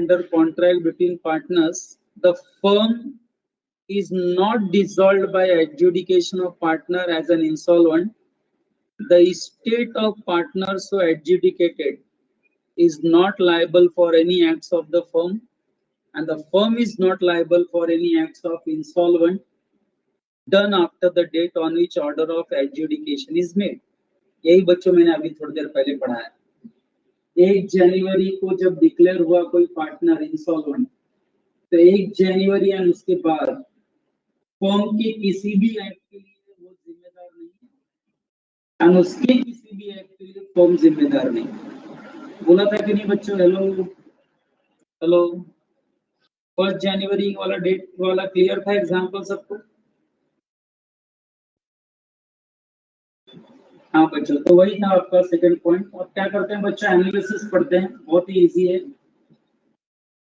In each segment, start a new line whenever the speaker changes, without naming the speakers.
under contract between partners, the firm is not dissolved by adjudication of partner as an insolvent. The estate of partners so adjudicated is not liable for any acts of the firm, and the firm is not liable for any acts of insolvent done after the date on which order of adjudication is made. यही बच्चों मैंने अभी थोड़ी देर पहले पढ़ा है. 1 जनवरी को जब डिक्लेयर हुआ कोई पार्टनर इंसॉल्वेंट, तो 1 जनवरी और उसके बाद फर्म के किसी भी एक्ट के लिए वो जिम्मेदार नहीं है, और उसके किसी भी एक्ट के लिए फर्म जिम्मेदार नहीं. बोला था कि नहीं बच्चों? हेलो हेलो, 1 जनवरी वाला डेट वाला क्लियर था एग्जाम्पल सबको? हाँ बच्चों, तो वही था आपका सेकंड पॉइंट. और क्या करते हैं बच्चों? एनालिसिस पढ़ते हैं, बहुत ही इजी है.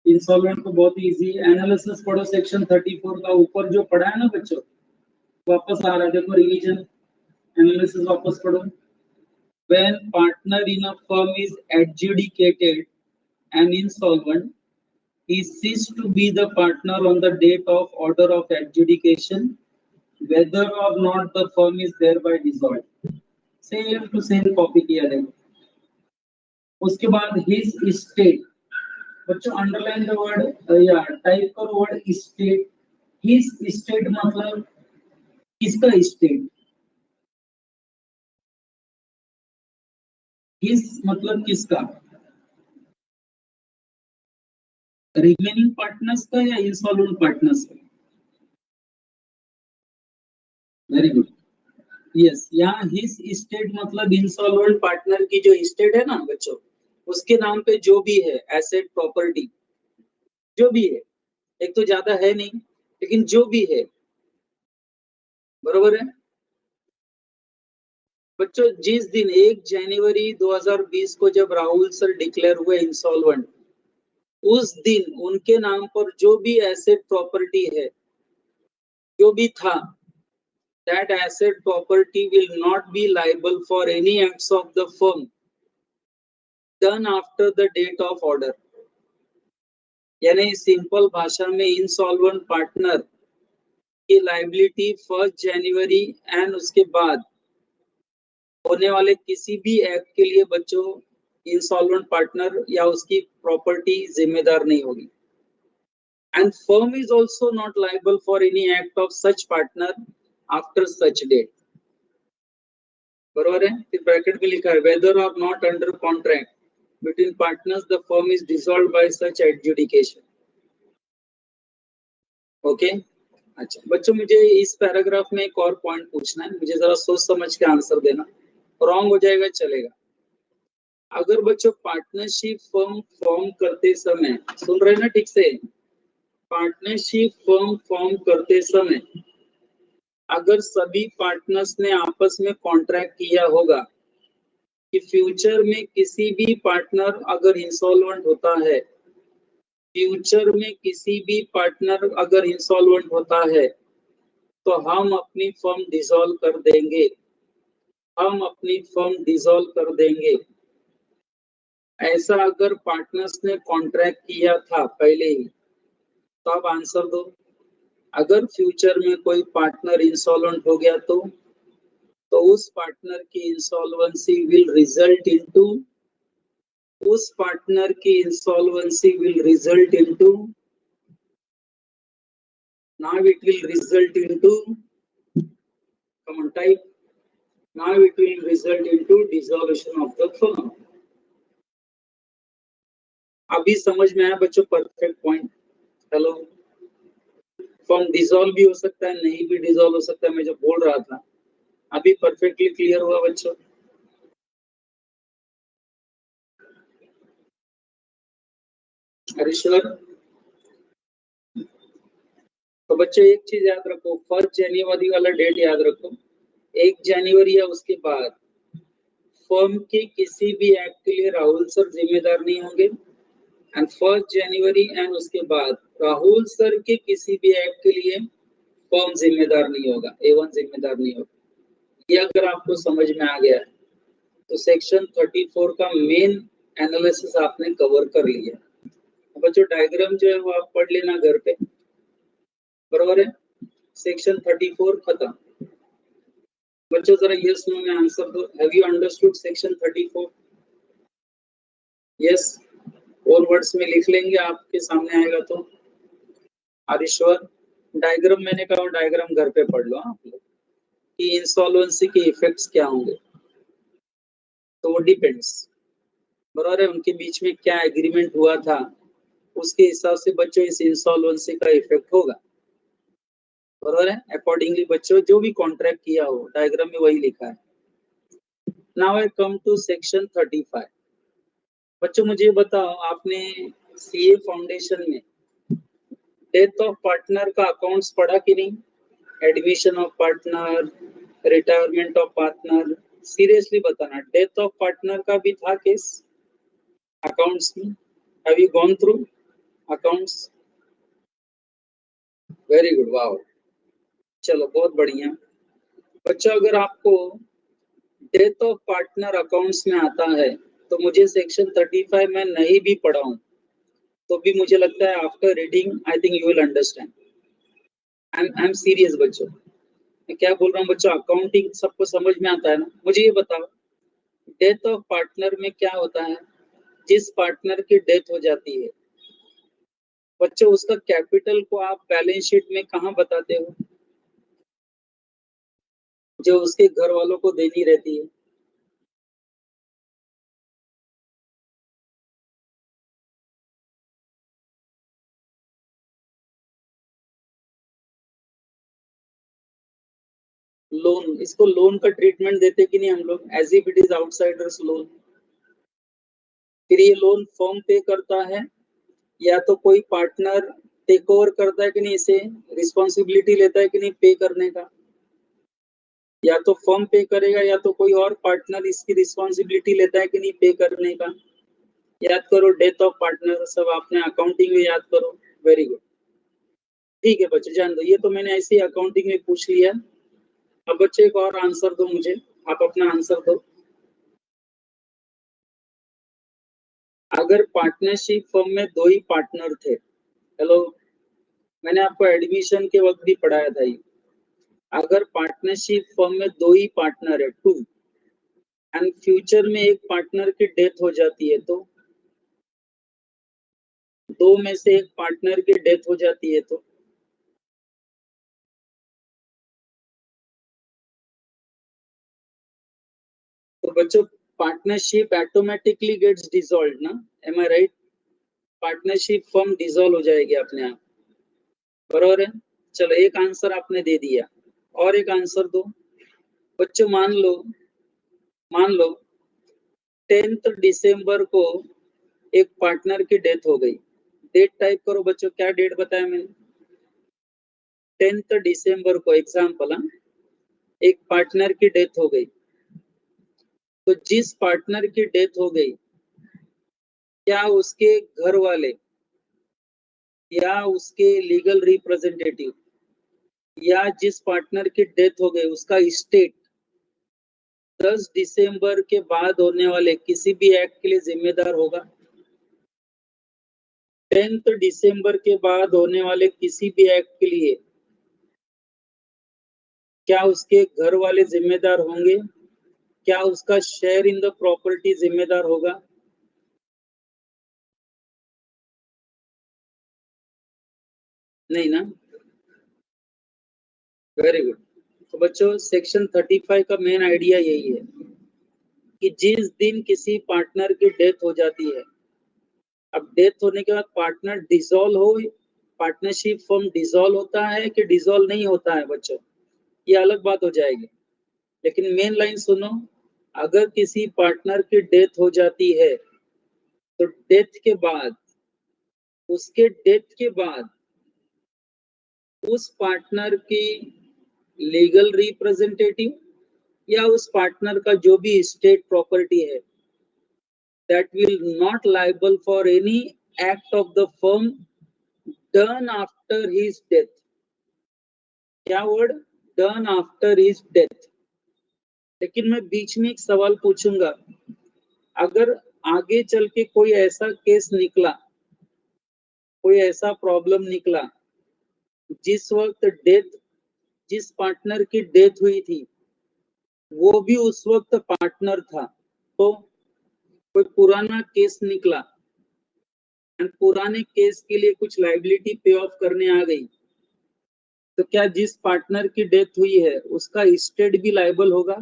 इंसॉल्वेंट को बहुत ही इजी है. एनालिसिस पढ़ो, सेक्शन 34 का ऊपर जो पढ़ा है ना बच्चों, वापस आ रहा है, देखो रिवीजन. एनालिसिस वापस पढ़ो. When partner in a firm is adjudicated and insolvent, he ceases to be the partner on the date of order of adjudication, whether or not the firm is thereby dissolved. Same to same copy किया है. उसके बाद his estate, बच्चों underline the word या type करो word estate. his estate मतलब किसका estate? his मतलब किसका? रिमेनिंग पार्टनर्स का या इंसॉल्वेंट पार्टनर्स का? Very good. यस, यहाँ हिज स्टेट मतलब इंसॉल्वेंट पार्टनर की जो स्टेट है ना बच्चों, उसके नाम पे जो भी है एसेट प्रॉपर्टी, जो भी है, एक तो ज्यादा है नहीं लेकिन जो भी है, बरोबर है बच्चों. जिस दिन 1 जनवरी 2020 को जब राहुल सर डिक्लेयर हुए इंसॉल्वेंट, उस दिन उनके नाम पर जो भी एसेट प्रॉपर्टी है, जो भी था, that asset property will not be liable for any acts of the firm done after the date of order. यानी सिंपल भाषा में इंसॉल्वेंट पार्टनर की लाइबिलिटी 1 जनवरी एंड उसके बाद होने वाले किसी भी एक्ट के लिए बच्चों इंसॉल्वेंट पार्टनर या उसकी प्रॉपर्टी जिम्मेदार नहीं होगी. And firm is also not liable for any act of such partner after such date. बरोबर है. फिर ब्रैकेट में लिखा है whether or not under contract between partners the firm is dissolved by such adjudication. Okay. अच्छा बच्चों, मुझे इस पैराग्राफ में एक और पॉइंट पूछना है, मुझे जरा सोच समझ के आंसर देना. रॉन्ग हो जाएगा चलेगा. अगर बच्चों पार्टनरशिप फर्म फॉर्म करते समय, सुन रहे ना ठीक से, पार्टनरशिप फर्म फॉर्म करते समय अगर सभी पार्टनर्स ने आपस में कॉन्ट्रैक्ट किया होगा कि फ्यूचर में किसी भी पार्टनर अगर इंसॉल्वेंट होता है, फ्यूचर में किसी भी पार्टनर अगर इंसॉल्वेंट होता है तो हम अपनी फर्म डिसॉल्व कर देंगे, हम अपनी फर्म डिसॉल्व कर देंगे. ऐसा अगर पार्टनर्स ने कॉन्ट्रैक्ट किया था पहले ही, तो आप आंसर दो. अगर फ्यूचर में कोई पार्टनर इंसॉल्वेंट हो गया तो उस पार्टनर की इंसॉल्वेंसी विल रिजल्ट इनटू, उस पार्टनर की insolvency will result into, now it will result into, come on type, now it will result into dissolution of the firm. अभी समझ में आया बच्चों? Perfect point. Hello, firm dissolve भी हो सकता है, नहीं भी डिसॉल्व हो सकता है, मैं जो बोल रहा था अभी परफेक्टली क्लियर हुआ बच्चों? हरीश्वर, तो बच्चों एक चीज याद रखो, 1 जनवरी वाला डेट याद रखो. 1 जनवरी या उसके बाद फर्म के किसी भी एक्ट के लिए राहुल सर जिम्मेदार नहीं होंगे. एंड 1 जनवरी एंड उसके बाद राहुल सर के किसी भी एक्ट के लिए फर्म जिम्मेदार नहीं होगा, A1 जिम्मेदार नहीं होगा. ये अगर आपको समझ में आ गया तो सेक्शन 34 का मेन एनालिसिस आपने कवर कर लिया. बच्चों डायग्राम जो है वो आप पढ़ लेना घर पे, बराबर है। सेक्शन 34 खत्म। बच्चों जरा यस नो में आंसर दो। Have you understood section 34? Yes, और वर्ड्स में लिख लेंगे, आपके सामने आएगा तो। Are you sure? डायग्राम मैंने कहा, डायग्राम घर पे पढ़ लो आप लोग कि इंसॉल्वेंसी के इफेक्ट्स क्या होंगे। तो वो डिपेंड्स, बराबर है, उनके बीच में क्या एग्रीमेंट हुआ था, उसके हिसाब से बच्चों इस इंसॉल्वेंसी का इफेक्ट होगा, बराबर है। अकॉर्डिंगली बच्चों जो भी कॉन्ट्रैक्ट किया हो, डायग्राम में वही लिखा है। Now I come to section 35। बच्चों मुझे बताओ, आपने सीए फाउंडेशन में डेथ ऑफ पार्टनर का अकाउंट्स पढ़ा कि नहीं? Admission of partner, retirement of partner, seriously बताना, डेथ ऑफ पार्टनर का भी था केस अकाउंट्स में? Have you gone through accounts? Very good, wow, चलो बहुत बढ़िया। बच्चों अगर आपको डेथ ऑफ पार्टनर अकाउंट्स में आता है तो मुझे सेक्शन 35 में नहीं भी पढ़ा हूं तो भी मुझे लगता है after reading I think you will understand. I am serious बच्चों, मैं क्या बोल रहा हूँ बच्चों, अकाउंटिंग सबको समझ में आता है ना? मुझे ये बताओ, डेथ ऑफ पार्टनर में क्या होता है? जिस पार्टनर की डेथ हो जाती है बच्चों, उसका कैपिटल को आप बैलेंस शीट में कहाँ बताते हो? जो उसके घर वालों को देनी रहती है। लोन, इसको लोन का ट्रीटमेंट देते कि नहीं हम लोग, as if it is outsiders loan. फिर ये लोन फर्म पे करता है या तो कोई पार्टनर टेक ओवर करता है कि नहीं, इसे रिस्पॉन्सिबिलिटी लेता है कि नहीं पे करने का? या तो फर्म पे करेगा या तो कोई और पार्टनर इसकी रिस्पॉन्सिबिलिटी लेता है कि नहीं पे करने का? याद करो, डेथ ऑफ पार्टनर सब आपने अकाउंटिंग में याद करो। वेरी गुड, ठीक है बच्चे, जान दो, ये तो मैंने ऐसे ही अकाउंटिंग में पूछ लिया। अब बच्चे एक और आंसर दो मुझे, आप अपना आंसर दो। अगर पार्टनरशिप फर्म में दो ही पार्टनर थे, हेलो, मैंने आपको एडमिशन के वक्त भी पढ़ाया था ये। अगर पार्टनरशिप फर्म में दो ही पार्टनर है, टू, एंड फ्यूचर में एक पार्टनर की डेथ हो जाती है तो दो में से एक पार्टनर की डेथ हो जाती है तो बच्चों पार्टनरशिप ऑटोमेटिकली गेट्स डिसॉल्व्ड ना? M I right? Partnership firm dissolve हो जाएगी अपने आप, बरोबर है। चलो एक आंसर आपने दे दिया, और एक आंसर दो बच्चों। मान लो 10 दिसंबर को एक पार्टनर की डेथ हो गई। डेट टाइप करो बच्चों, क्या डेट बताया मैंने? 10 दिसंबर को, एग्जाम्पल, एक पार्टनर की डेथ हो गई। तो जिस पार्टनर की डेथ हो गई, क्या उसके घर वाले या उसके लीगल रिप्रेजेंटेटिव या जिस पार्टनर की डेथ हो गई उसका स्टेट 10 दिसंबर के बाद होने वाले किसी भी एक्ट के लिए जिम्मेदार होगा? 10 दिसंबर के बाद होने वाले किसी भी एक्ट के लिए क्या उसके घर वाले जिम्मेदार होंगे? क्या उसका शेयर इन द प्रॉपर्टी जिम्मेदार होगा? नहीं ना? Very good. तो बच्चों सेक्शन 35 का मेन आइडिया यही है कि जिस दिन किसी पार्टनर की डेथ हो जाती है, अब डेथ होने के बाद पार्टनर डिसॉल्व हो, पार्टनरशिप फॉर्म डिसॉल्व होता है कि डिसॉल्व नहीं होता है बच्चों, ये अलग बात हो जाएगी। लेकिन मेन लाइन सुनो, अगर किसी पार्टनर की डेथ हो जाती है तो डेथ के बाद, उसके डेथ के बाद उस पार्टनर की लीगल रिप्रेजेंटेटिव या उस पार्टनर का जो भी स्टेट प्रॉपर्टी है, that will not liable for any act of the firm done after his death. क्या word? done after his death। लेकिन मैं बीच में एक सवाल पूछूंगा, अगर आगे चल के कोई ऐसा केस निकला कोई ऐसा प्रॉब्लम निकला जिस वक्त डेथ, जिस पार्टनर की डेथ हुई थी वो भी उस वक्त पार्टनर था, तो कोई पुराना केस निकला एंड पुराने केस के लिए कुछ लाइबिलिटी पे ऑफ करने आ गई, तो क्या जिस पार्टनर की डेथ हुई है उसका स्टेट भी लायबल होगा?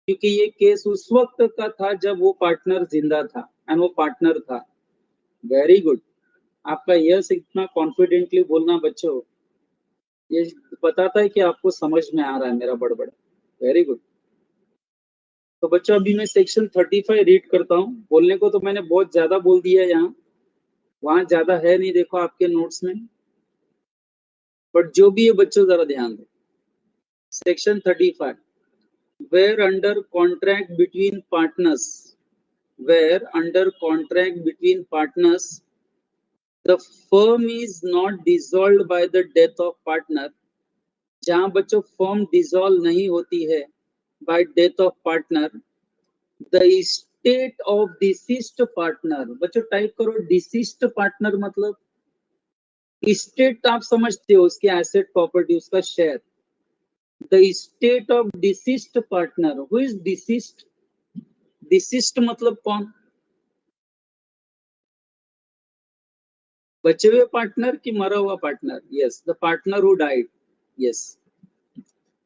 क्योंकि ये केस उस वक्त का था जब वो पार्टनर जिंदा था एंड वो पार्टनर था। Very good. आपका यस इतना कॉन्फिडेंटली बोलना बच्चों, ये बताता है कि आपको समझ में आ रहा है मेरा बड़बड़। Very good. तो बच्चों अभी मैं सेक्शन 35 रीड करता हूँ। बोलने को तो मैंने बहुत ज्यादा बोल दिया है यहाँ, वहां ज्यादा है नहीं देखो आपके नोट्स में, बट जो भी है बच्चों जरा ध्यान दो। Section 35, where under contract between partners, where under contract between partners the firm is not dissolved by the death of partner, जहां बच्चों फर्म डिसॉल्व नहीं होती है bye death of partner, the state of deceased partner. बच्चों type करो deceased partner मतलब state, आप समझते हो उसकी एसेट प्रॉपर्टी, उसका share. The state of deceased partner, who is deceased? Deceased मतलब कौन? बचे हुए पार्टनर कि मरा हुआ partner? Yes, the partner who died. Yes,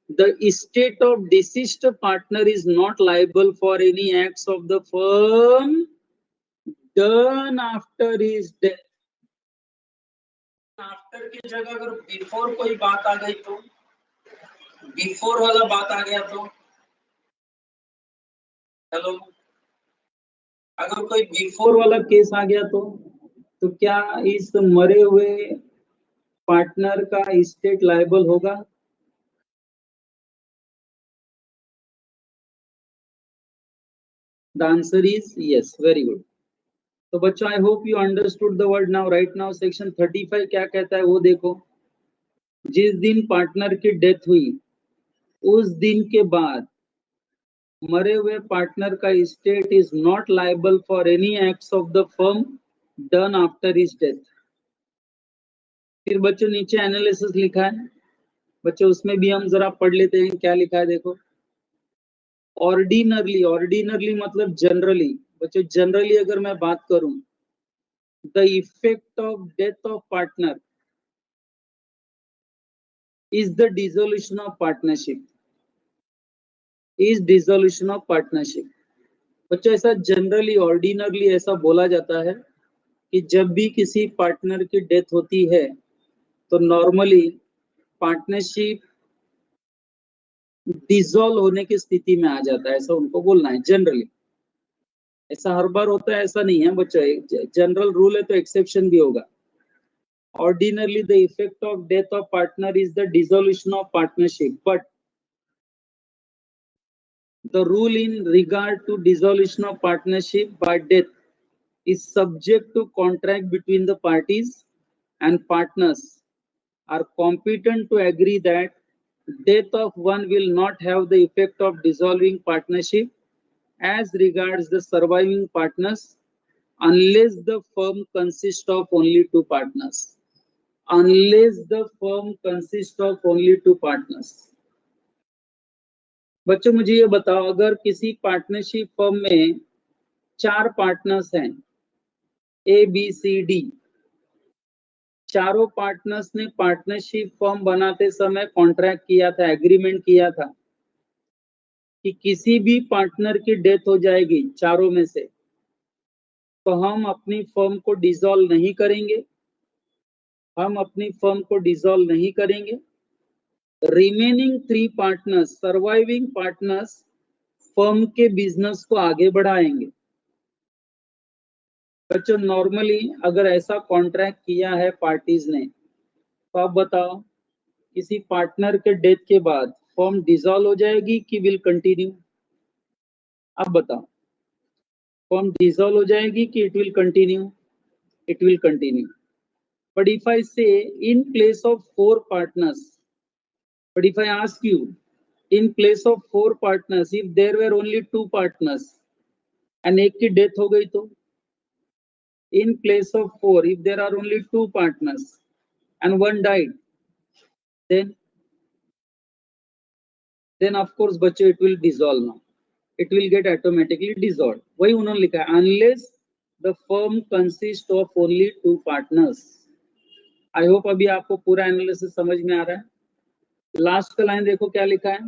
the estate of deceased partner is not liable for any acts of the firm done after his death। After की जगह अगर बिफोर कोई बात आ गई तो, बिफोर वाला बात आ गया तो, हेलो, अगर कोई बिफोर वाला केस आ गया तो क्या इस मरे हुए पार्टनर का स्टेट लायबल होगा? The answer is yes. Very good. तो बच्चों I hope you understood the word now. Right now section 35 क्या कहता है वो देखो। जिस दिन पार्टनर की डेथ हुई उस दिन के बाद मरे हुए पार्टनर का estate is not liable for any acts of the firm done after his death. फिर बच्चों नीचे एनालिसिस लिखा है, बच्चों उसमें भी हम जरा पढ़ लेते हैं क्या लिखा है देखो। ऑर्डिनरली, ऑर्डिनरली मतलब जनरली। बच्चों जनरली अगर मैं बात करूं, the effect of death of partner is the dissolution of partnership, is dissolution of partnership। बच्चों ऐसा जनरली ऑर्डिनरली ऐसा बोला जाता है कि जब भी किसी पार्टनर की डेथ होती है तो नॉर्मली पार्टनरशिप डिसॉल्व होने की स्थिति में आ जाता है, ऐसा उनको बोलना है जनरली। ऐसा हर बार होता है ऐसा नहीं है बच्चों, जनरल रूल है तो एक्सेप्शन भी होगा। Ordinarily, the effect of death of partner is the dissolution of partnership, but the rule in regard to dissolution of partnership by death is subject to contract between the parties, and partners are competent to agree that death of one will not have the effect of dissolving partnership as regards the surviving partners unless the firm consists of only two partners, unless the firm consists of only two partners। बच्चों मुझे ये बताओ, अगर किसी partnership firm में 4 partners हैं, A B C D, चारों partners ने पार्टनरशिप फर्म बनाते समय कॉन्ट्रैक्ट किया था, एग्रीमेंट किया था कि किसी भी पार्टनर की डेथ हो जाएगी चारों में से तो हम अपनी फर्म को डिसॉल्व नहीं करेंगे, हम अपनी फर्म को डिसॉल्व नहीं करेंगे। Remaining 3 partners, surviving partners firm के बिजनेस को आगे बढ़ाएंगे। बच्चों नॉर्मली अगर ऐसा कॉन्ट्रैक्ट किया है पार्टीज ने तो आप बताओ किसी पार्टनर के डेथ के बाद फर्म डिसॉल्व हो जाएगी कि विल कंटिन्यू? अब बताओ, फर्म डिसॉल्व हो जाएगी कि it will continue? It will continue. But if I say in place of 4 partners, but if I ask you in place of 4 partners, if there were only 2 partners and एक की death हो गई तो in place of 4, if there are only 2 partners and one died, then of course बच्चों it will dissolve now, it will get automatically dissolved. वही उन्होंने लिखा है, unless the firm consists of only 2 partners. I hope अभी आपको पूरा analysis समझ में आ रहा है. लास्ट का लाइन देखो क्या लिखा है.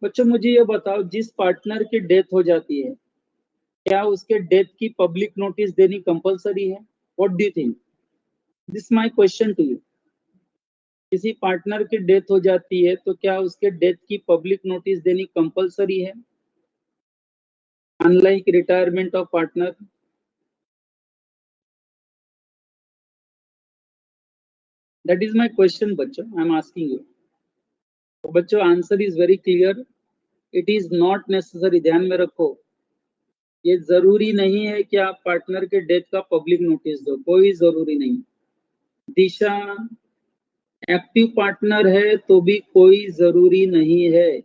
बच्चों मुझे ये बताओ, जिस पार्टनर की डेथ हो जाती है, क्या उसके डेथ की पब्लिक नोटिस देनी कंपलसरी है? What do you think? This my question to you. किसी पार्टनर की डेथ हो जाती है तो क्या उसके डेथ की पब्लिक नोटिस देनी कंपलसरी है, unlike retirement of partner? That is my question बच्चों, आई एम आस्किंग यू. तो बच्चों answer is very clear, it is not necessary. ध्यान में रखो, ये जरूरी नहीं है कि आप पार्टनर के डेथ का पब्लिक नोटिस दो, कोई जरूरी नहीं. दिशा एक्टिव पार्टनर है तो भी कोई जरूरी नहीं है.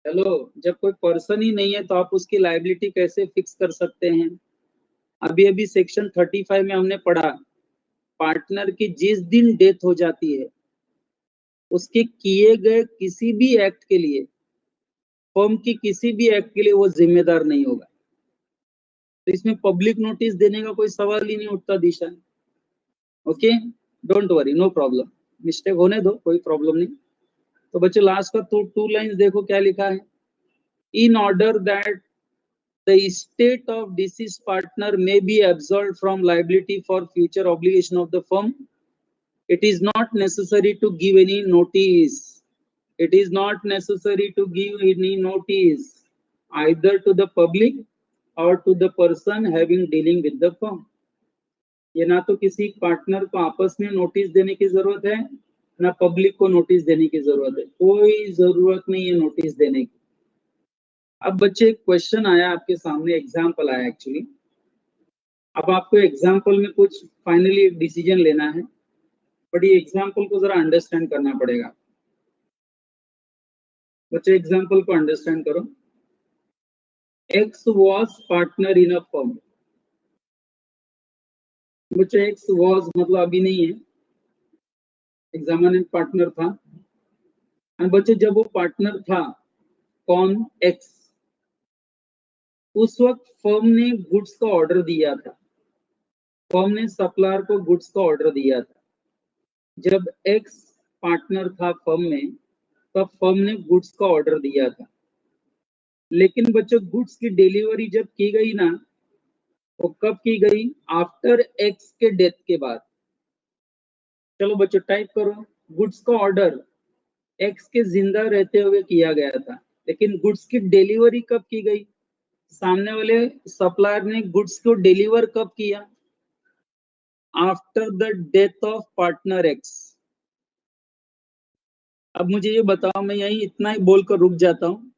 चलो, जब कोई पर्सन ही नहीं है तो आप उसकी लायबिलिटी कैसे फिक्स कर सकते हैं? अभी अभी सेक्शन 35 में हमने पढ़ा, पार्टनर की जिस दिन डेथ हो जाती है उसके किए गए किसी भी एक्ट के लिए, फर्म की किसी भी एक्ट के लिए वो जिम्मेदार नहीं होगा. तो इसमें पब्लिक नोटिस देने का कोई सवाल ही नहीं उठता Disha. Okay, don't worry, no problem, mistake होने दो, कोई प्रॉब्लम नहीं. तो बच्चों लास्ट का टू लाइंस देखो क्या लिखा है. In order that the estate of deceased partner may be absolved from liability for future obligation of the firm, it is not necessary to give any notice. It is not necessary to give any notice either to the public or to the person having dealing with the firm. ये ना तो किसी partner को आपस में notice देने की जरूरत है, ना पब्लिक को नोटिस देने की जरूरत है, कोई जरूरत नहीं है नोटिस देने की. अब बच्चे एक क्वेश्चन आया आपके सामने, एग्जाम्पल आया एक्चुअली. अब आपको एग्जाम्पल में कुछ फाइनली एक डिसीजन लेना है, बट ये एग्जाम्पल को जरा अंडरस्टैंड करना पड़ेगा. बच्चे एग्जाम्पल को अंडरस्टैंड करो. X was partner in a firm. बच्चे एक्स वॉज मतलब अभी नहीं है, एग्जामिनेंट पार्टनर था. और बच्चे जब वो पार्टनर था, कौन? एक्स. उस वक्त फर्म ने गुड्स का ऑर्डर दिया था, फर्म ने सप्लायर को गुड्स का ऑर्डर दिया था. जब एक्स पार्टनर था फर्म में, तब फर्म ने गुड्स का ऑर्डर दिया था. लेकिन बच्चों गुड्स की डिलीवरी जब की गई ना, वो कब की गई? आफ्टर एक्स के डेथ के बाद. चलो बच्चों टाइप करो. गुड्स का ऑर्डर एक्स के जिंदा रहते हुए किया गया था, लेकिन गुड्स की डिलीवरी कब की गई? सामने वाले सप्लायर ने गुड्स को डिलीवर कब किया? After the death of partner x. अब मुझे ये बताओ, मैं यही इतना ही बोलकर रुक जाता हूं.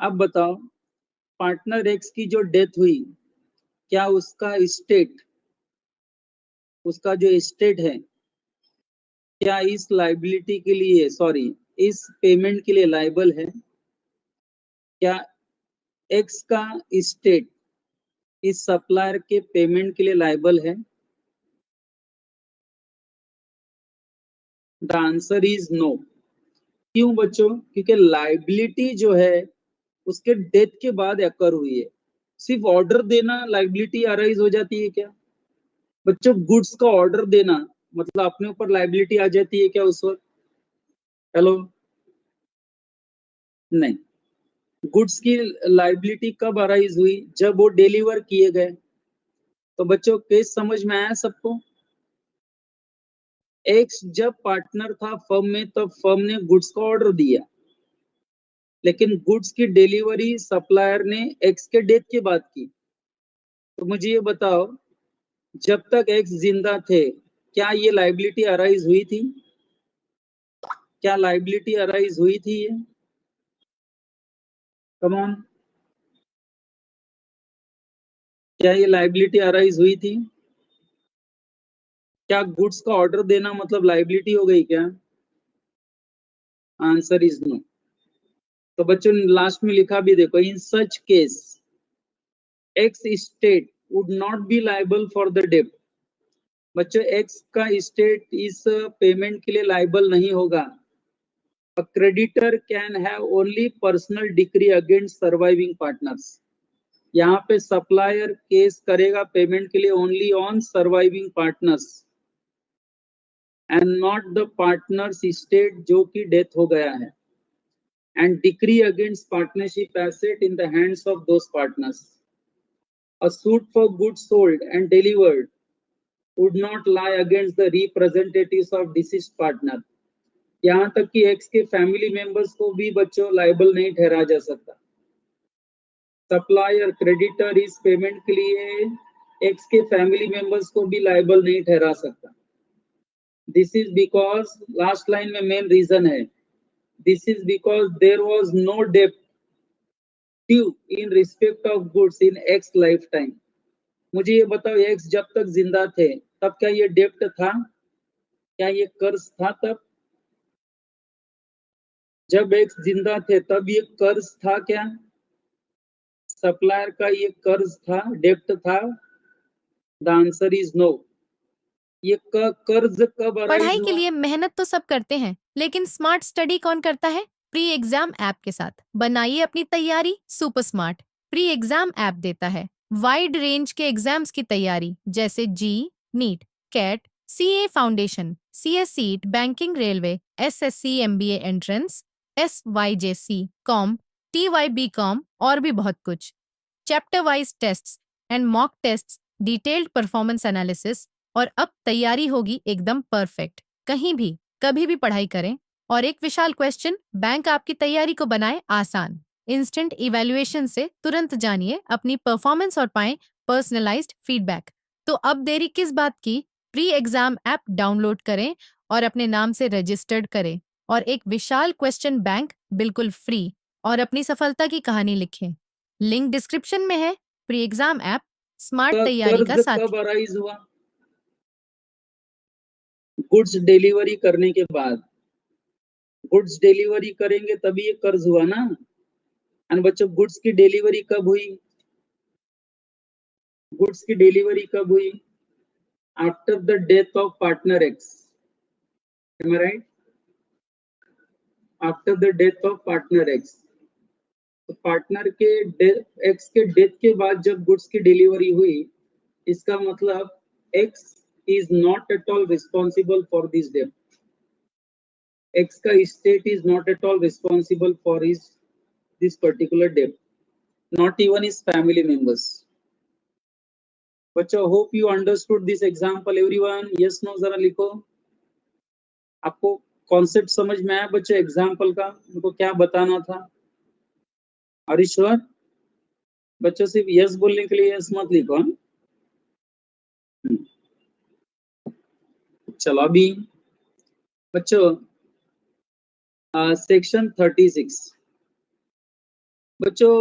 अब बताओ, पार्टनर एक्स की जो डेथ हुई, क्या उसका स्टेट, उसका जो स्टेट है, क्या इस लाइबिलिटी के लिए, सॉरी, इस पेमेंट के लिए लाइबल है? क्या एक्स का स्टेट इस सप्लायर के पेमेंट के लिए लाइबल है? The answer is no. क्यों बच्चों? क्योंकि लाइबिलिटी जो है उसके डेथ के बाद अकर हुई है. सिर्फ ऑर्डर देना लाइबिलिटी अराइज हो जाती है क्या? बच्चों गुड्स का ऑर्डर देना मतलब अपने ऊपर लाइबिलिटी आ जाती है क्या उस वक्त? हेलो, नहीं. गुड्स की लाइबिलिटी कब अराइज हुई? जब वो डिलीवर किए गए. तो बच्चों केस समझ में आया सबको? एक्स जब पार्टनर था फर्म में, तब फर्म ने गुड्स का ऑर्डर दिया, लेकिन गुड्स की डिलीवरी सप्लायर ने एक्स के डेथ के बाद की. तो मुझे ये बताओ, जब तक एक्स जिंदा थे, क्या ये लाइबिलिटी अराइज हुई थी? क्या लाइबिलिटी अराइज हुई थी? ये कम ऑन, क्या ये लाइबिलिटी अराइज हुई थी? क्या गुड्स का ऑर्डर देना मतलब लाइबिलिटी हो गई क्या? Answer is no. तो बच्चों लास्ट में लिखा भी देखो, in such case X estate would not be liable for the debt. बच्चों x का स्टेट इस पेमेंट के लिए लाइबल नहीं होगा. A creditor can have only personal decree against surviving partners. यहाँ पे सप्लायर केस करेगा पेमेंट के लिए only on surviving partners and not the partners state जो कि डेथ हो गया है. And decree against partnership asset in the hands of those partners. A suit for goods sold and delivered would not lie against the representatives of deceased partner. यहाँ तक कि x के family members को भी बच्चों लाइबल नहीं ठहरा जा सकता. सप्लायर क्रेडिटर इस पेमेंट के लिए एक्स के फैमिली मेंबर्स को भी लाइबल नहीं ठहरा सकता. This is because last line में मेन रीजन है. This is because there was no डेब्ट due in respect of goods in X lifetime. मुझे ये बताओ, एक्स जब तक जिंदा थे तब क्या ये डेब्ट था? क्या ये कर्ज था? तब जब एक्स जिंदा थे तब ये कर्ज था क्या? सप्लायर का ये कर्ज था, डेब्ट था? The answer is no. ये कर्ज कब अराइज
पढ़ाई के
हुआ?
लिए मेहनत तो सब करते हैं, लेकिन स्मार्ट स्टडी कौन करता है? प्री एग्जाम ऐप के साथ बनाइए अपनी तैयारी super smart. Pre exam app देता है वाइड रेंज के एग्जाम्स की तैयारी, जैसे JEE, NEET, CAT, CA foundation, CS CSEET, banking, railway, SSC, MBA entrance, SYJC, com, TYB com और भी बहुत कुछ. Chapter wise tests and mock tests, detailed performance analysis, और अब तैयारी होगी एकदम परफेक्ट. कहीं भी कभी भी पढ़ाई करें. और एक विशाल क्वेश्चन बैंक आपकी तैयारी को बनाए आसान. इंस्टेंट इवैल्यूएशन से तुरंत जानिए अपनी परफॉर्मेंस और पाएं पर्सनलाइज्ड फीडबैक. तो अब देरी किस बात की? प्री एग्जाम ऐप डाउनलोड करें और अपने नाम से रजिस्टर्ड करें और एक विशाल क्वेश्चन बैंक बिल्कुल फ्री और अपनी सफलता की कहानी लिखें. लिंक डिस्क्रिप्शन में है. प्री एग्जाम ऐप स्मार्ट तैयारी का
कर्ज
साथी.
कब अराइज हुआ? गुड्स डिलीवरी करने के बाद. गुड्स डिलीवरी करेंगे तभी ये कर्ज हुआ ना. एंड बच्चों, गुड्स की डिलीवरी कब हुई? गुड्स की डिलीवरी कब हुई? After the death of partner X. Am I right? After the death of partner X. तो पार्टनर के एक्स के डेथ के बाद जब गुड्स की डिलीवरी हुई, इसका मतलब X is not at all responsible for this death. X का estate is not at all responsible for his this particular death, not even his family members. बच्चों, hope you understood this example everyone. Yes no जरा लिखो. आपको concept समझ में आया बच्चों example का? उनको क्या बताना था? Are you sure? बच्चों, सिर्फ यस बोलने के लिए यस मत लिखो. चलो अभी बच्चों सेक्शन 36. बच्चों,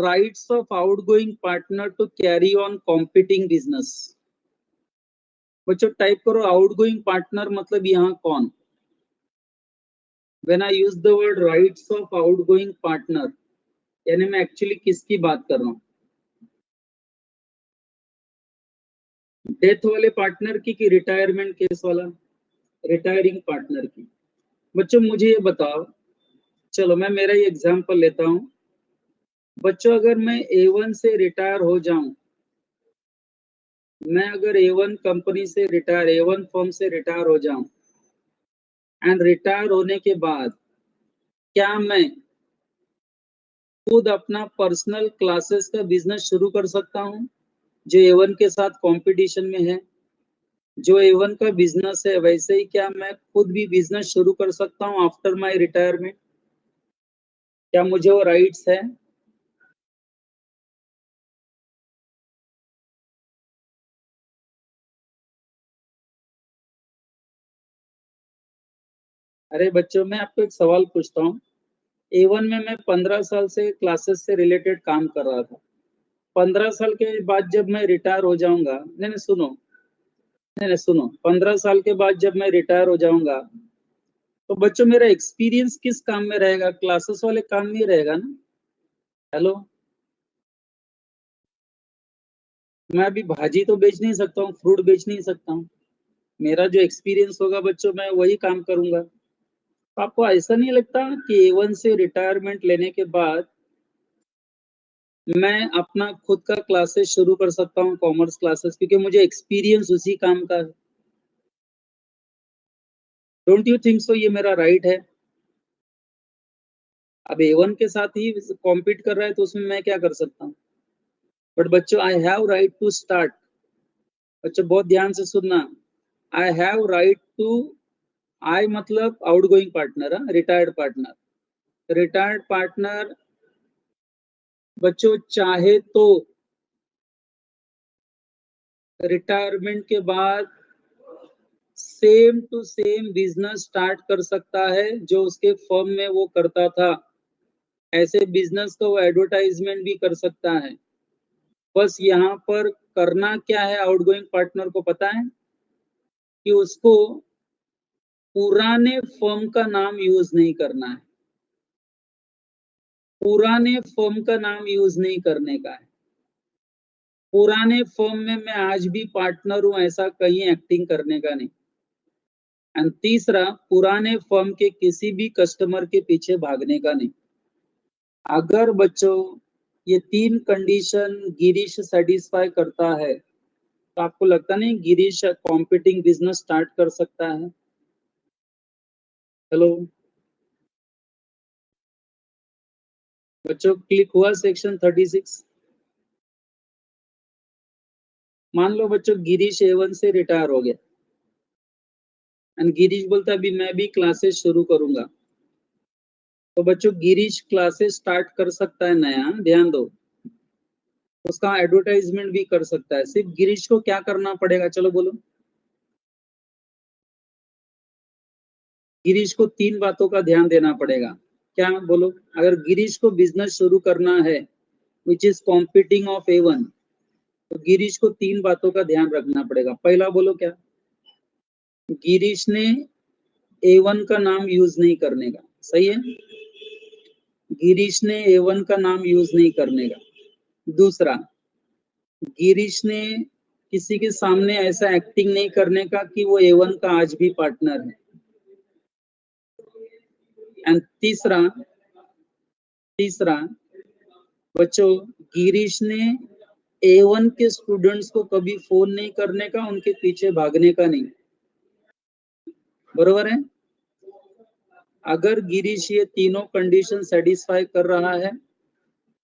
rights of outgoing partner to carry on competing business. बच्चों टाइप करो आउटगोइंग पार्टनर मतलब यहाँ कौन? When I use the word rights of outgoing partner, यानी मैं एक्चुअली किसकी बात कर रहा हूँ? डेथ वाले पार्टनर की कि रिटायरमेंट केस वाला? रिटायरिंग पार्टनर की. बच्चों मुझे ये बताओ, चलो मैं मेरा ही एग्जांपल लेता हूँ. बच्चों अगर मैं A1 से रिटायर हो जाऊं, मैं अगर A1 कंपनी से रिटायर, A1 फर्म से रिटायर हो जाऊं एंड रिटायर होने के बाद क्या मैं खुद अपना पर्सनल क्लासेस का बिजनेस शुरू कर सकता हूं जो A1 के साथ कंपटीशन में है? जो A1 का बिजनेस है वैसे ही क्या मैं खुद भी बिजनेस शुरू कर सकता हूं आफ्टर माय रिटायरमेंट? क्या मुझे वो राइट्स है? अरे बच्चों, मैं आपको एक सवाल पूछता हूँ. A1 में मैं 15 साल से क्लासेस से रिलेटेड काम कर रहा था. 15 साल के बाद जब मैं रिटायर हो जाऊंगा, नहीं सुनो, नहीं सुनो, 15 साल के बाद जब मैं रिटायर हो जाऊंगा तो बच्चों मेरा एक्सपीरियंस किस काम में रहेगा? क्लासेस वाले काम में ही रहेगा ना. हेलो. मैं अभी भाजी तो बेच नहीं सकता हूँ, फ्रूट बेच नहीं सकता हूँ। मेरा जो एक्सपीरियंस होगा बच्चों, मैं वही काम करूंगा। तो आपको ऐसा नहीं लगता कि A1 से रिटायरमेंट लेने के बाद मैं अपना खुद का क्लासेस शुरू कर सकता हूँ, कॉमर्स क्लासेस, क्योंकि मुझे एक्सपीरियंस उसी काम का है। Don't you think so? ये मेरा राइट है। अब A1 के साथ ही कॉम्पीट कर रहा है तो उसमें मैं क्या कर सकता हूँ? बट बच्चों, I have right to start. बच्चों बहुत ध्यान से सुनना। I have right to, I मतलब outgoing partner, retired partner. Retired partner बच्चों चाहे तो रिटायरमेंट के बाद same to same business start कर सकता है जो उसके फर्म में वो करता था। ऐसे बिजनेस का वो एडवर्टाइजमेंट भी कर सकता है। बस यहाँ पर करना क्या है, आउटगोइंग पार्टनर को पता है कि उसको पुराने फर्म का नाम यूज नहीं करना है। पुराने फर्म का नाम यूज नहीं करने का है। पुराने फर्म में मैं आज भी पार्टनर हूं, ऐसा कहीं एक्टिंग करने का नहीं। एंड तीसरा, पुराने फर्म के किसी भी कस्टमर के पीछे भागने का नहीं। अगर बच्चों ये 3 कंडीशन गिरीश सेटिस्फाई करता है तो आपको लगता नहीं गिरीश कॉम्पिटिंग बिजनेस स्टार्ट कर सकता है? हेलो बच्चों, क्लिक हुआ सेक्शन 36? मान लो बच्चों गिरीश A1 से रिटायर हो गया एंड गिरीश बोलता है अभी मैं भी क्लासेस शुरू करूंगा। तो बच्चों गिरीश क्लासेस स्टार्ट कर सकता है नया, ध्यान दो। उसका एडवर्टाइजमेंट भी कर सकता है। सिर्फ गिरीश को क्या करना पड़ेगा, चलो बोलो। गिरीश को 3 बातों का ध्यान देना पड़ेगा। क्या बोलो? अगर गिरीश को बिजनेस शुरू करना है which is competing of A1, तो गिरीश को 3 बातों का ध्यान रखना पड़ेगा। पहला बोलो क्या? गिरीश ने A1 का नाम यूज नहीं करने का। सही है? गिरीश ने A1 का नाम यूज नहीं करने का। दूसरा, गिरीश ने किसी के सामने ऐसा एक्टिंग नहीं करने का कि वो A1 का आज भी पार्टनर है। एंड तीसरा, तीसरा बच्चों, गिरीश ने A1 के स्टूडेंट्स को कभी फोन नहीं करने का, उनके पीछे भागने का नहीं। बरोबर है? अगर गिरीश ये तीनों कंडीशन सेटिस्फाई कर रहा है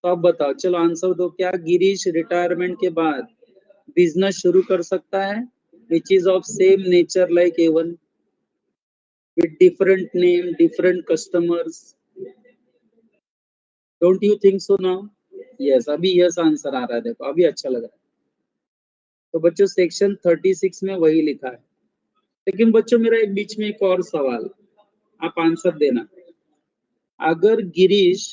तो आप बताओ, चलो आंसर दो। क्या गिरीश रिटायरमेंट के बाद बिजनेस शुरू कर सकता है which is of same nature like A1 with different name, different customers? Don't you think so now? Yes, अभी यस आंसर आ रहा है। देखो अभी अच्छा लग रहा है। तो बच्चों सेक्शन 36 में वही लिखा है। लेकिन बच्चों मेरा एक बीच में एक और सवाल, आप आंसर देना। अगर गिरीश,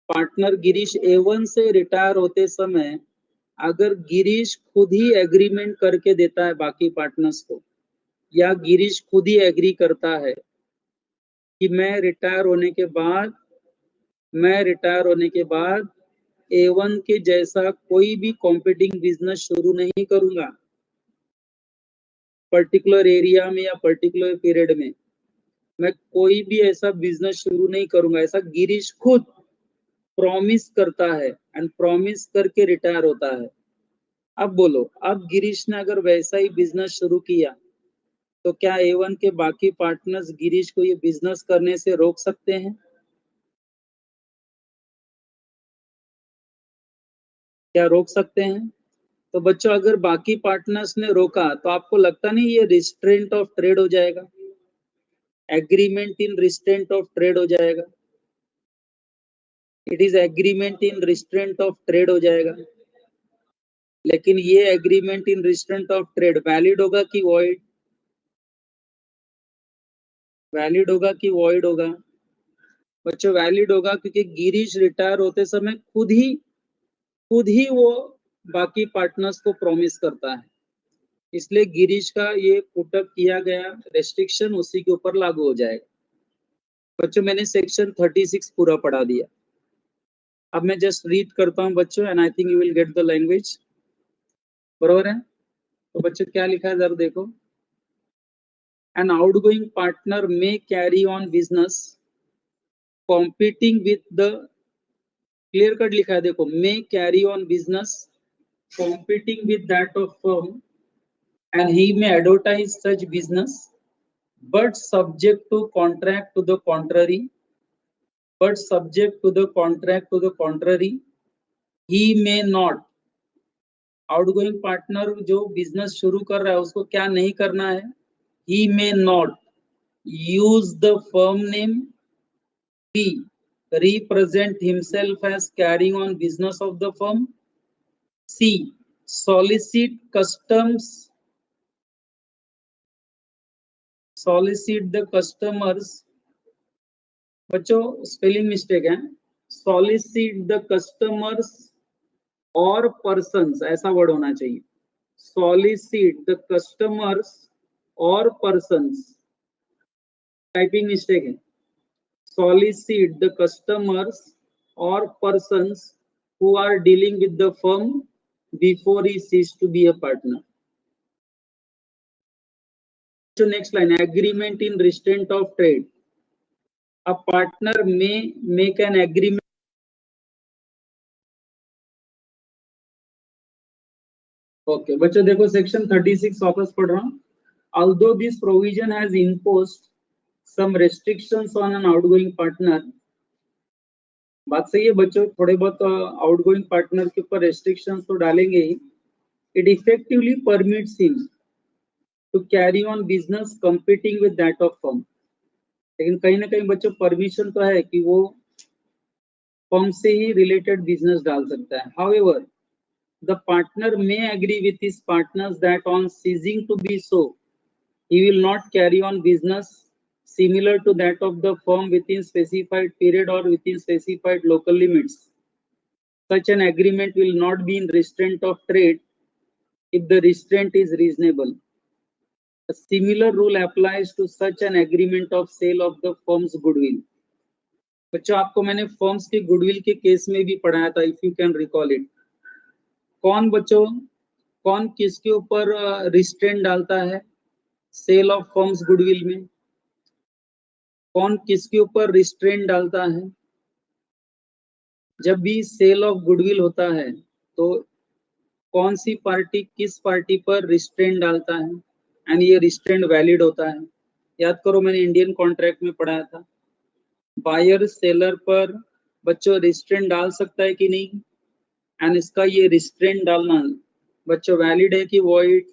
पार्टनर गिरीश A1 से रिटायर होते समय अगर गिरीश खुद ही एग्रीमेंट करके देता है बाकी पार्टनर्स को, या गिरीश खुद ही एग्री करता है कि मैं रिटायर होने के बाद A1 के जैसा कोई भी कॉम्पिटिंग बिजनेस शुरू नहीं करूंगा पर्टिकुलर एरिया में या पर्टिकुलर पीरियड में, मैं कोई भी ऐसा बिजनेस शुरू नहीं करूंगा, ऐसा गिरीश खुद प्रॉमिस करता है एंड प्रॉमिस करके रिटायर होता है। अब बोलो, अब गिरीश ने अगर वैसा ही बिजनेस शुरू किया तो क्या A1 के बाकी पार्टनर्स गिरीश को ये बिजनेस करने से रोक सकते हैं? क्या रोक सकते हैं? तो बच्चों अगर बाकी पार्टनर्स ने रोका तो आपको लगता नहीं ये रिस्ट्रेंट ऑफ ट्रेड हो जाएगा, agreement in restraint of trade हो जाएगा? It is agreement in restraint of trade हो जाएगा। लेकिन ये agreement in restraint of trade valid होगा कि वॉइड? वैलिड होगा कि वॉइड होगा? बच्चों वैलिड होगा, क्योंकि गिरीश रिटायर होते समय खुद ही वो बाकी पार्टनर्स को प्रॉमिस करता है, इसलिए गिरीश का ये पुटअप किया गया रेस्ट्रिक्शन उसी के ऊपर लागू हो जाएगा। बच्चों मैंने सेक्शन 36 पूरा पढ़ा दिया। अब मैं जस्ट रीड करता हूँ बच्चों, and I think you will get the language. बरोबर है? तो बच्चों क्या लिखा है जरा देखो, an outgoing partner may carry on business competing with the, clear cut लिखा है देखो, may carry on business competing with that of firm, and he may advertise such business but subject to contract to the contrary, he may not, outgoing partner जो business शुरू कर रहा है उसको क्या नहीं करना है, he may not use the firm name, b represent himself as carrying on business of the firm, c solicit the customers, बच्चों स्पेलिंग मिस्टेक है, solicit the customers or persons, ऐसा वर्ड होना चाहिए, solicit the customers or persons, typing mistake है, solicit the customers or persons who are dealing with the firm before he cease to be a partner. So next line, agreement in restraint of trade. A partner may make an agreement. Okay बच्चों देखो section 36 वापस पढ़ रहा हूँ. Although this provision has imposed some restrictions on an outgoing partner, बात सही है बच्चों, थोड़े बहुत आउटगोइंग पार्टनर के ऊपर रेस्ट्रिक्शंस तो डालेंगे ही. It effectively permits him to carry on business competing with that of firm. लेकिन कहीं ना कहीं बच्चों परमिशन तो है कि वो फर्म से ही रिलेटेड बिजनेस डाल सकता है. However the partner may agree with his partners that on ceasing to be so, he will not carry on business similar to that of the firm within specified period or within specified local limits. Such an agreement will not be in restraint of trade if the restraint is reasonable. A similar rule applies to such an agreement of sale of the firm's goodwill. बच्चों आपको मैंने firms के goodwill के case में भी पढ़ाया था, if you can recall it. कौन बच्चों, कौन किसके ऊपर रिस्ट्रेंट डालता है सेल ऑफ फर्म्स गुडविल में, कौन किसके ऊपर रिस्ट्रेंट डालता है? जब भी सेल ऑफ गुडविल होता है तो कौन सी पार्टी किस पार्टी पर रिस्ट्रेंट डालता है, एंड ये रिस्ट्रेंट वैलिड होता है. याद करो मैंने इंडियन कॉन्ट्रैक्ट में पढ़ाया था, बायर सेलर पर बच्चों रिस्ट्रेंट डाल सकता है कि नहीं, एंड इसका ये रिस्ट्रेंट डालना बच्चों वैलिड है कि वॉइड,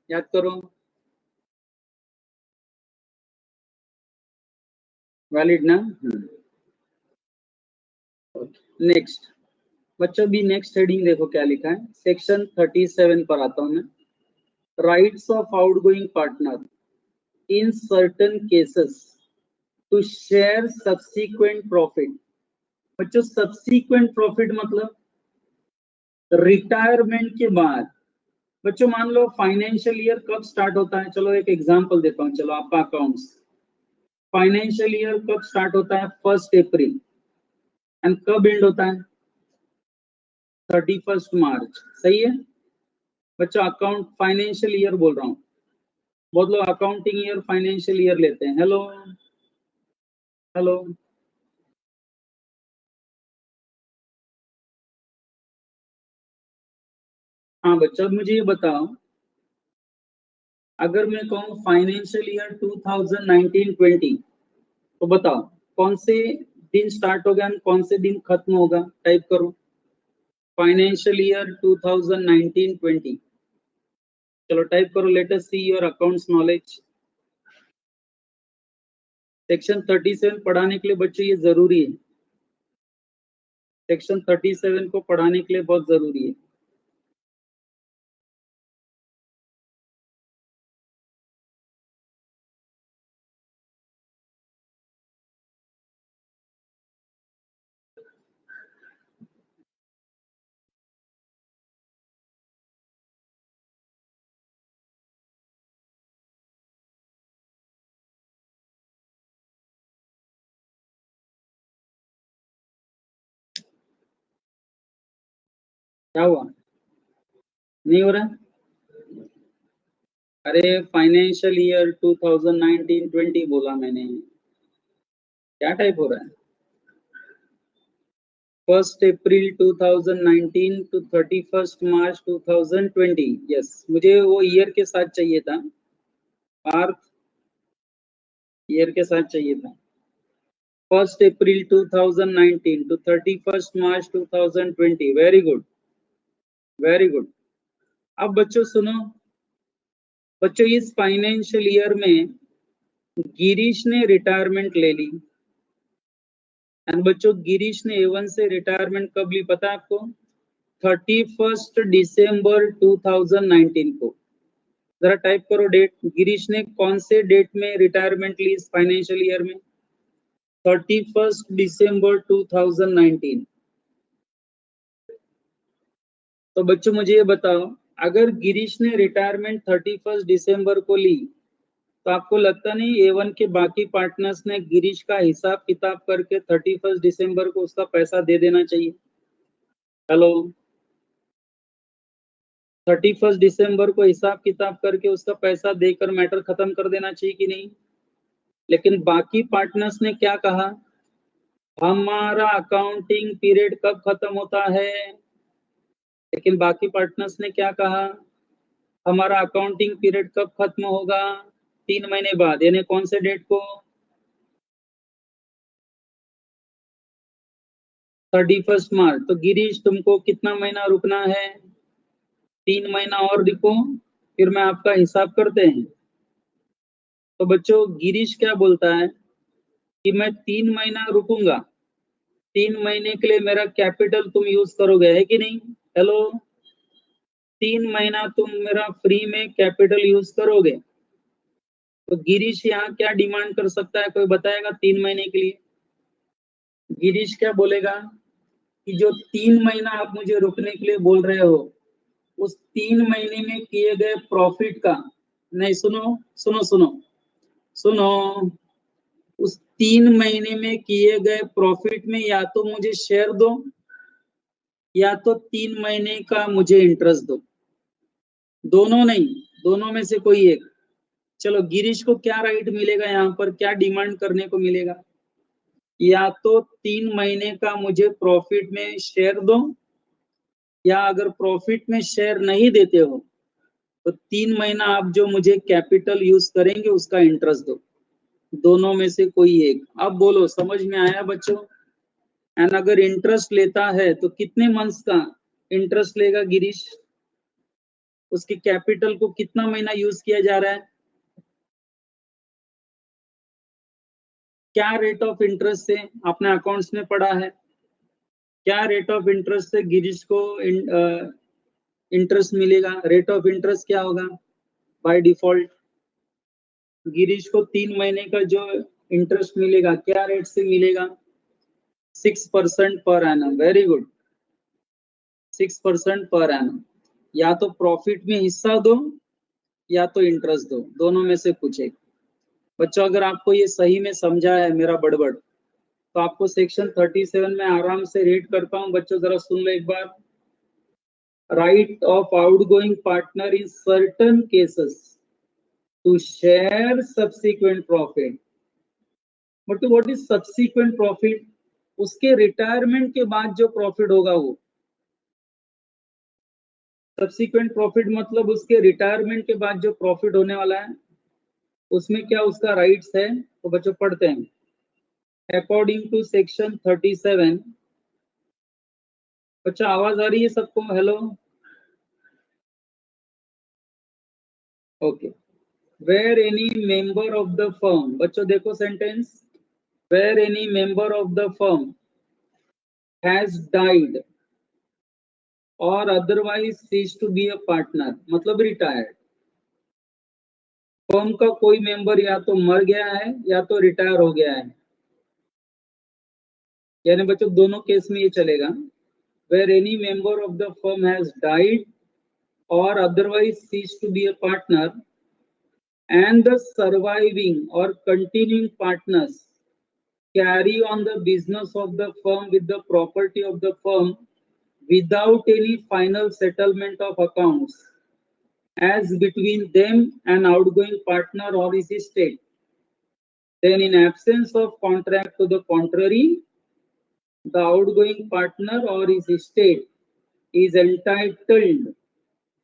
याद करो, वैलिड ना. नेक्स्ट बच्चों भी नेक्स्ट हेडिंग देखो क्या लिखा है, सेक्शन 37 पर आता हूं मैं. Rights of outgoing partner in certain cases to share subsequent profit. बच्चों सब्सीक्वेंट प्रॉफिट मतलब रिटायरमेंट के बाद. बच्चों मान लो फाइनेंशियल ईयर कब स्टार्ट होता है, चलो एक एग्जांपल देता हूं, चलो आपका अकाउंट्स फाइनेंशियल ईयर कब स्टार्ट होता है, 1 अप्रैल, एंड कब एंड होता है, 31 मार्च. सही है बच्चों, अकाउंट फाइनेंशियल ईयर बोल रहा हूँ, बहुत लोग अकाउंटिंग ईयर फाइनेंशियल ईयर लेते हैं. हेलो हेलो, हाँ बच्चों अब मुझे ये बताओ, अगर मैं कहूँ फाइनेंशियल ईयर 2019-20, तो बताओ कौन से दिन स्टार्ट होगा और कौन से दिन खत्म होगा. टाइप करो फाइनेंशियल ईयर 2019-20, चलो टाइप करो, let us see your accounts knowledge. Section 37 पढ़ाने के लिए बच्चों ये जरूरी है, सेक्शन 37 को पढ़ाने के लिए बहुत जरूरी है. क्या हुआ, नहीं हो रहा है? अरे फाइनेंशियल ईयर 2019-20 बोला मैंने, क्या टाइप हो रहा है? 1 अप्रैल 2019 to 31 मार्च 2020। यस, मुझे वो ईयर के साथ चाहिए था, पार्थ ईयर के साथ चाहिए था। 1 अप्रैल 2019 to 31 March 2020। Very good, very good. अब बच्चों सुनो, बच्चों इस फाइनेंशियल ईयर में गिरीश ने रिटायरमेंट ले ली। एंड बच्चों गिरीश ने A1 से रिटायरमेंट कब ली पता है आपको? 31 दिसंबर 2019 को। जरा टाइप करो डेट, गिरीश ने कौन से डेट में रिटायरमेंट ली इस फाइनेंशियल ईयर में? 31 दिसंबर 2019। तो बच्चों मुझे ये बताओ, अगर गिरीश ने रिटायरमेंट 31 दिसंबर को ली, तो आपको लगता नहीं A1 के बाकी पार्टनर्स ने गिरीश का हिसाब किताब करके 31 दिसंबर को उसका पैसा दे देना चाहिए? हेलो, 31 दिसंबर को हिसाब किताब करके उसका पैसा देकर मैटर खत्म कर देना चाहिए कि नहीं? लेकिन बाकी पार्टनर्स ने क्या कहा? हमारा अकाउंटिंग पीरियड कब खत्म होता है? लेकिन बाकी पार्टनर्स ने क्या कहा? हमारा अकाउंटिंग पीरियड कब खत्म होगा? 3 महीने बाद, यानी कौन से डेट को? 31 मार्च। तो गिरीश तुमको कितना महीना रुकना है? 3 महीना और रुको, फिर मैं आपका हिसाब करते हैं। तो बच्चों गिरीश क्या बोलता है कि मैं 3 महीना रुकूंगा, 3 महीने के लिए मेरा कैपिटल तुम यूज करोगे, है कि नहीं? हेलो, 3 महीना तुम मेरा फ्री में कैपिटल यूज करोगे। तो गिरीश यहाँ क्या डिमांड कर सकता है, कोई बताएगा? 3 महीने के लिए गिरीश क्या बोलेगा कि जो 3 महीना आप मुझे रुकने के लिए बोल रहे हो, उस 3 महीने में किए गए प्रॉफिट का, नहीं सुनो सुनो सुनो सुनो, उस 3 महीने में किए गए प्रॉफिट में या तो मुझे शेयर दो, या तो 3 महीने का मुझे इंटरेस्ट दो। दोनों नहीं, दोनों में से कोई एक। चलो गिरीश को क्या राइट मिलेगा, यहाँ पर क्या डिमांड करने को मिलेगा? या तो 3 महीने का मुझे प्रॉफिट में शेयर दो, या अगर प्रॉफिट में शेयर नहीं देते हो तो 3 महीना आप जो मुझे कैपिटल यूज करेंगे उसका इंटरेस्ट दो। दोनों में से कोई एक। अब बोलो, समझ में आया बच्चों? एंड अगर इंटरेस्ट लेता है तो कितने मंथ्स का इंटरेस्ट लेगा गिरीश? उसके कैपिटल को कितना महीना यूज किया जा रहा है? क्या रेट ऑफ इंटरेस्ट से अपने अकाउंट्स में पड़ा है? क्या रेट ऑफ इंटरेस्ट से गिरीश को इंटरेस्ट मिलेगा? रेट ऑफ इंटरेस्ट क्या होगा बाय डिफॉल्ट? गिरीश को 3 महीने का जो इंटरेस्ट मिलेगा, क्या रेट से मिलेगा? 6% per annum. Very good, 6% per annum. या तो प्रॉफिट में हिस्सा दो, या तो इंटरेस्ट दो, दोनों में से कुछ एक। बच्चों अगर आपको ये सही में समझा है मेरा बड़बड़, तो आपको सेक्शन 37 में आराम से रीड करता हूँ। बच्चों जरा सुन लो एक बार। Right of outgoing partner in certain cases to share subsequent profit. But what is subsequent profit? उसके रिटायरमेंट के बाद जो प्रॉफिट होगा वो सब्सिक्वेंट प्रॉफिट। मतलब उसके रिटायरमेंट के बाद जो प्रॉफिट होने वाला है उसमें क्या उसका राइट्स है? तो बच्चों पढ़ते हैं। According to section 37। बच्चा आवाज आ रही है सबको? Hello, okay. Where any member of the firm, बच्चों देखो sentence, where any member of the firm has died और otherwise ceases to be a partner, मतलब रिटायर्ड। फर्म का कोई मेंबर या तो मर गया है या तो रिटायर हो गया है, यानी बच्चों दोनों केस में ये चलेगा। Where any member of the firm has died or otherwise cease to be a partner, and the surviving or continuing partners carry on the business of the firm with the property of the firm without any final settlement of accounts, as between them and outgoing partner or his estate. Then in absence of contract to the contrary, the outgoing partner or his estate is entitled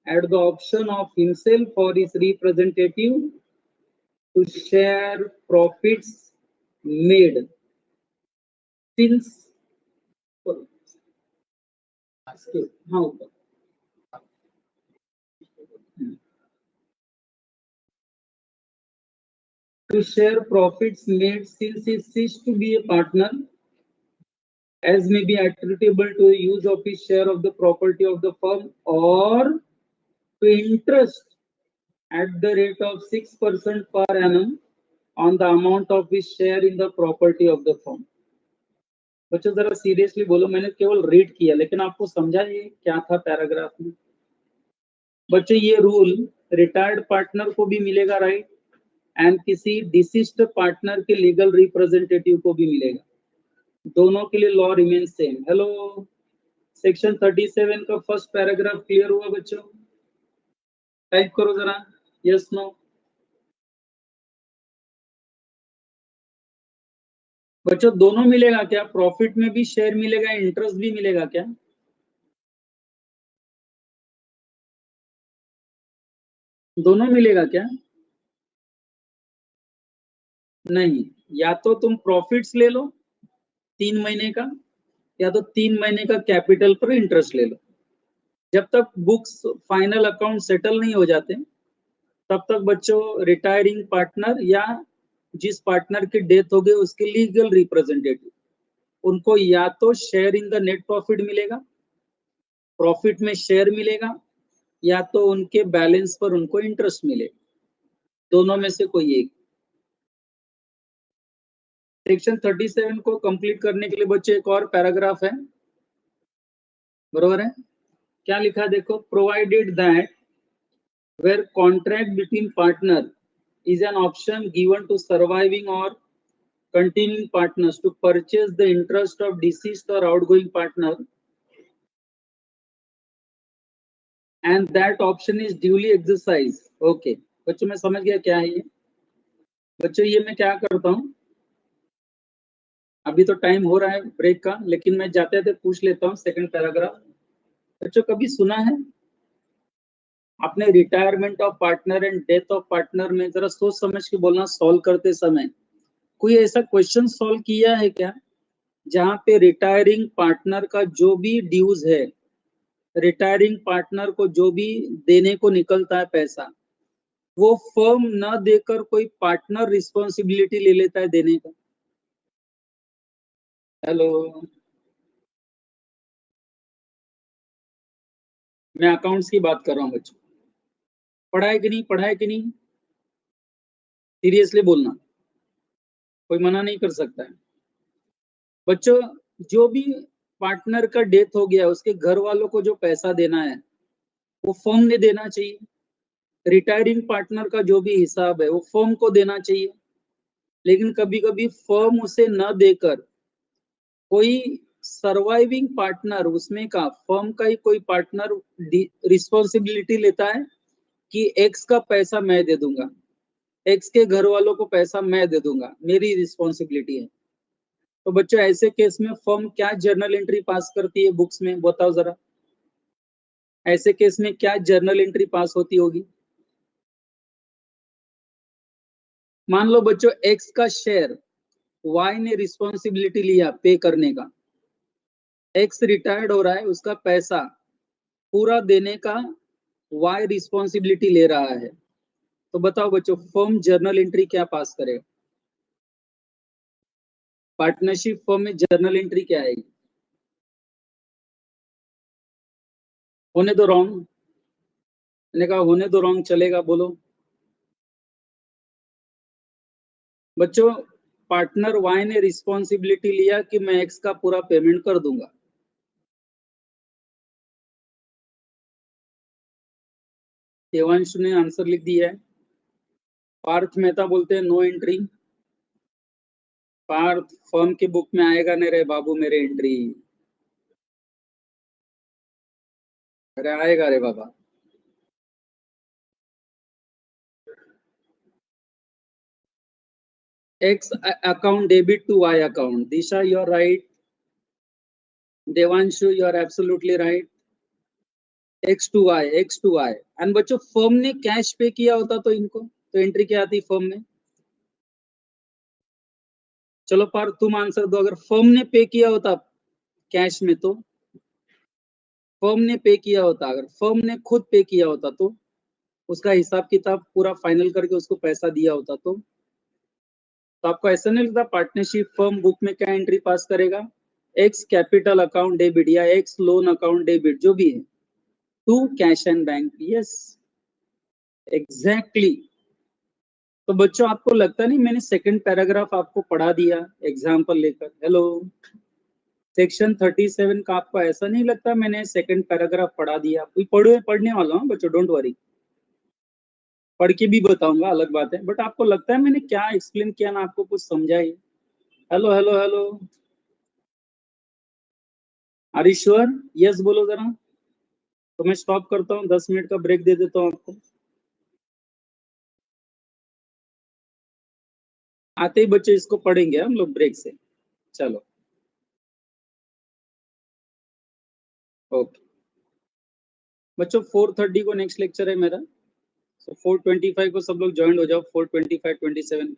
at the option of himself or his representative to share profits made since to share profits made since he ceased to be a partner, as may be attributable to the use of his share of the property of the firm, or to interest at the rate of 6% per annum on the amount of his share in the property of the firm. बच्चों जरा seriously बोलो, मैंने केवल read किया लेकिन आपको समझा ये क्या था पैराग्राफ में? बच्चों ये रूल रिटायर्ड पार्टनर को भी मिलेगा, राइट, एंड किसी डिसिस्ड पार्टनर के लीगल रिप्रेजेंटेटिव को भी मिलेगा, दोनों के लिए law remain same. Hello, section 37 का फर्स्ट पैराग्राफ क्लियर हुआ बच्चों? टाइप करो जरा, यस नो। बच्चों दोनों मिलेगा क्या? प्रॉफिट में भी शेयर मिलेगा, इंटरेस्ट भी मिलेगा क्या? दोनों मिलेगा क्या? नहीं, या तो तुम प्रॉफिट्स ले लो 3 महीने का, या तो 3 महीने का कैपिटल पर इंटरेस्ट ले लो। जब तक बुक्स फाइनल अकाउंट सेटल नहीं हो जाते तब तक बच्चों रिटायरिंग पार्टनर या जिस पार्टनर की डेथ हो गई उसके लीगल रिप्रेजेंटेटिव, उनको या तो share in the net profit मिलेगा, प्रॉफिट में शेयर मिलेगा, या तो उनके बैलेंस पर उनको इंटरेस्ट मिलेगा, दोनों में से कोई एक। सेक्शन 37 को कंप्लीट करने के लिए बच्चों एक और पैराग्राफ है, बरोबर है? क्या लिखा है देखो, provided that where contract between partner is an option given to surviving or continuing partners to purchase the interest of deceased or outgoing partner, and that option is duly exercised. Okay, बच्चों मैं समझ गया क्या है ये। बच्चों ये मैं क्या करता हूँ, अभी तो टाइम हो रहा है ब्रेक का, लेकिन मैं जाते थे पूछ लेता हूँ सेकंड पैराग्राफ। बच्चों कभी सुना है आपने retirement of partner and death of partner में, जरा सोच समझ के बोलना, सॉल्व करते समय कोई ऐसा क्वेश्चन सॉल्व किया है क्या जहां पे रिटायरिंग पार्टनर का जो भी ड्यूज है, रिटायरिंग पार्टनर को जो भी देने को निकलता है पैसा, वो फर्म न देकर कोई पार्टनर रिस्पॉन्सिबिलिटी ले लेता है देने का? हेलो, मैं अकाउंट्स की बात कर रहा हूँ बच्चों, पढ़ा है कि नहीं, पढ़ा है कि नहीं? सीरियसली बोलना, कोई मना नहीं कर सकता है। बच्चों जो भी पार्टनर का डेथ हो गया उसके घर वालों को जो पैसा देना है वो फर्म ने देना चाहिए, रिटायरिंग पार्टनर का जो भी हिसाब है वो फर्म को देना चाहिए, लेकिन कभी कभी फर्म उसे न देकर कोई सर्वाइविंग पार्टनर उसमें का फर्म का ही कोई पार्टनर रिस्पॉन्सिबिलिटी लेता है कि एक्स का पैसा मैं दे दूंगा, एक्स के घर वालों को पैसा मैं दे दूंगा, मेरी रिस्पॉन्सिबिलिटी है। तो बच्चों ऐसे केस में फर्म क्या जर्नल एंट्री पास करती है बुक्स में, बताओ जरा, ऐसे केस में क्या जर्नल एंट्री पास होती होगी? मान लो बच्चों एक्स का शेयर वाई ने रिस्पॉन्सिबिलिटी लिया पे करने का, एक्स रिटायर्ड हो रहा है, उसका पैसा पूरा देने का वाई रिस्पॉन्सिबिलिटी ले रहा है, तो बताओ बच्चों फर्म जर्नल एंट्री क्या पास करेगा? पार्टनरशिप फर्म में जर्नल एंट्री क्या आएगी? होने दो रॉन्ग, मैंने कहा होने दो रॉन्ग, चलेगा बोलो बच्चों। पार्टनर वाई ने रिस्पॉन्सिबिलिटी लिया कि मैं एक्स का पूरा पेमेंट कर दूंगा, देवांशु ने आंसर लिख दिया है। पार्थ मेहता बोलते हैं नो एंट्री। पार्थ फर्म की बुक में आएगा नहीं रे बाबू मेरे एंट्री, अरे आएगा रे बाबा। X account debit to Y account. Disha, you are right. Devanshu, you are absolutely right. X to Y, X to Y. And बच्चों फर्म ने कैश पे किया होता तो इनको तो एंट्री क्या आती फर्म में? चलो पार तुम आंसर दो, अगर फर्म ने पे किया होता कैश में तो फर्म ने पे किया होता, अगर फर्म ने खुद पे किया होता तो उसका हिसाब किताब पूरा फाइनल करके उसको पैसा दिया होता तो आपको ऐसा नहीं लगता पार्टनरशिप फर्म बुक में क्या एंट्री पास करेगा? एक्स कैपिटल अकाउंट डेबिट या एक्स लोन अकाउंट डेबिट जो भी है to cash and bank. Yes exactly. तो बच्चों आपको लगता नहीं मैंने सेकंड पैराग्राफ आपको पढ़ा दिया एग्जाम्पल लेकर? हेलो, सेक्शन 37 का आपको ऐसा नहीं लगता मैंने सेकंड पैराग्राफ पढ़ा दिया? कोई पढ़ने वाला हूँ बच्चों, डोंट वरी, पढ़ के भी बताऊंगा, अलग बात है, बट आपको लगता है मैंने क्या एक्सप्लेन किया ना, आपको कुछ समझा ही? Hello hello hello, are you sure? Yes बोलो जरा, तो मैं स्टॉप करता हूँ, 10 मिनट का ब्रेक दे देता हूँ आपको. आते ही बच्चे इसको पढ़ेंगे हम लोग ब्रेक से. चलो ओके बच्चों, 4:30 को नेक्स्ट लेक्चर है मेरा, तो 4:25 को सब लोग ज्वाइन हो जाओ, 4:25, 27